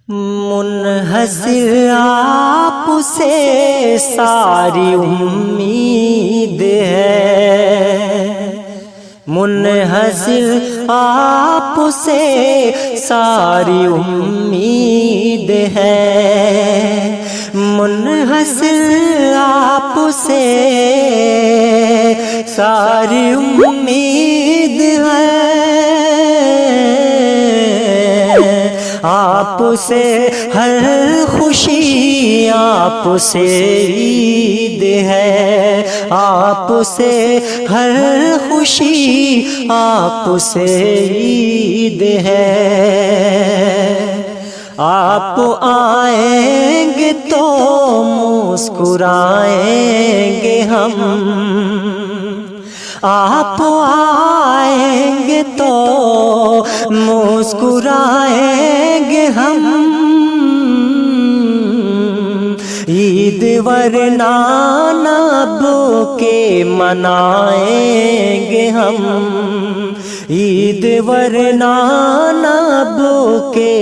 منحصر آپ سے ساری امید ہے، منحصر آپ سے ساری امید ہے، منحصر آپ سے ساری امید ہے، آپ سے ہر خوشی آپ سے عید ہے، آپ سے ہر خوشی آپ سے عید ہے، آپ آئیں گے تو مسکرائیں گے ہم، آپ آئیں گے تو مسکرائیں گے ہم، عید ورنہ نب کے منائیں گے ہم، عید ورنہ نب کے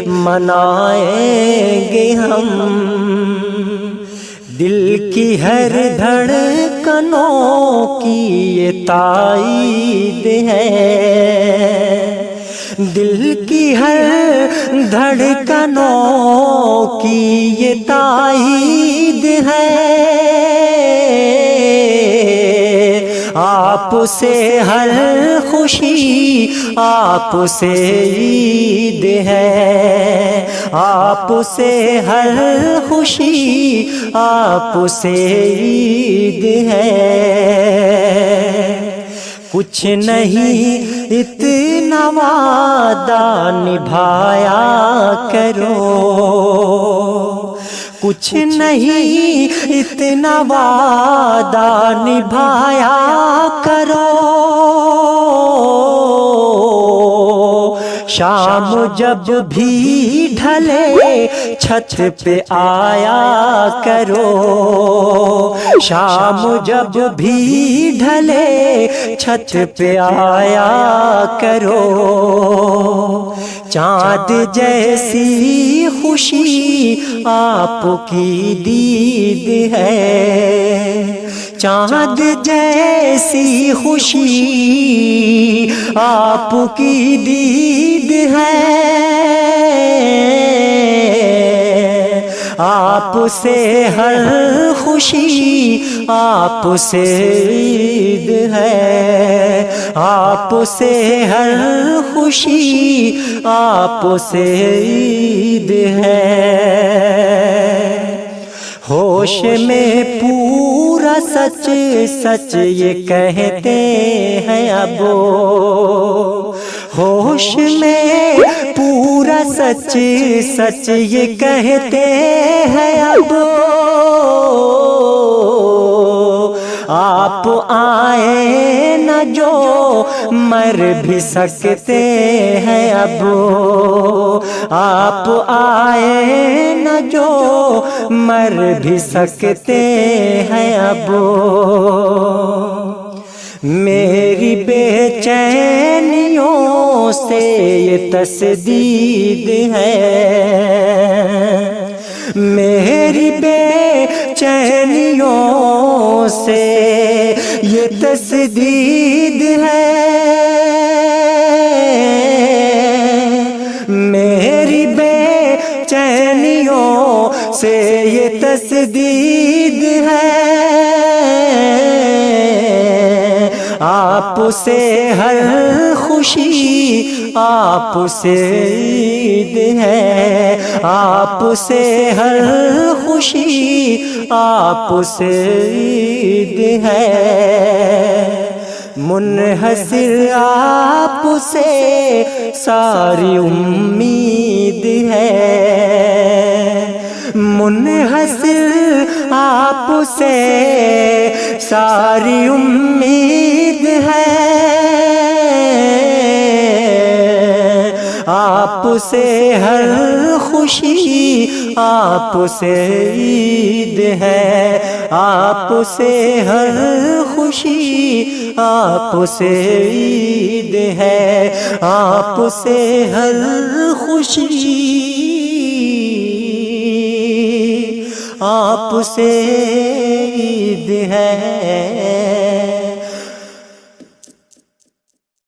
منائیں گے ہم، دل کی ہر دھڑکنوں کی یہ تائید ہے، دل کی ہر دھڑکنوں کی یہ تائید ہے، آپ سے ہر خوشی آپ سے عید ہے، آپ سے ہر خوشی آپ سے عید ہے، کچھ نہیں اتنا وعدہ نبھایا کرو، کچھ نہیں اتنا وعدہ نبھایا کرو، شام جب بھی ڈھلے چھت پہ آیا کرو، شام جب بھی ڈھلے چھت پہ آیا کرو، چاند جیسی خوشی آپ کی دید ہے، چاند جیسی خوشی آپ کی دید ہے، آپ سے ہر خوشی آپ سے عید ہے، آپ سے ہر خوشی آپ سے عید ہے، ہوش میں پورا سچ سچ یہ کہتے ہیں اب، ہوش میں پورا سچ سچ یہ کہتے ہیں اب، آپ آئے نہ جو مر بھی سکتے ہیں اب، آپ آئے نہ جو مر بھی سکتے ہیں اب، میری بے چینیوں سے یہ تسدید ہے، میری بے چینیوں سے یہ تسدید ہے، میری بے چینیوں سے یہ تسدید ہے، آپ سے ہر خوشی آپ سے عید ہے، آپ سے ہر خوشی آپ سے عید ہے، منحصر آپ سے ساری امید ہے، منحصر آپ سے ساری امید ہے، آپ سے ہر خوشی آپ سے عید ہے، آپ سے ہر خوشی آپ سے عید ہے، آپ سے ہر خوشی آپ سے عید ہے۔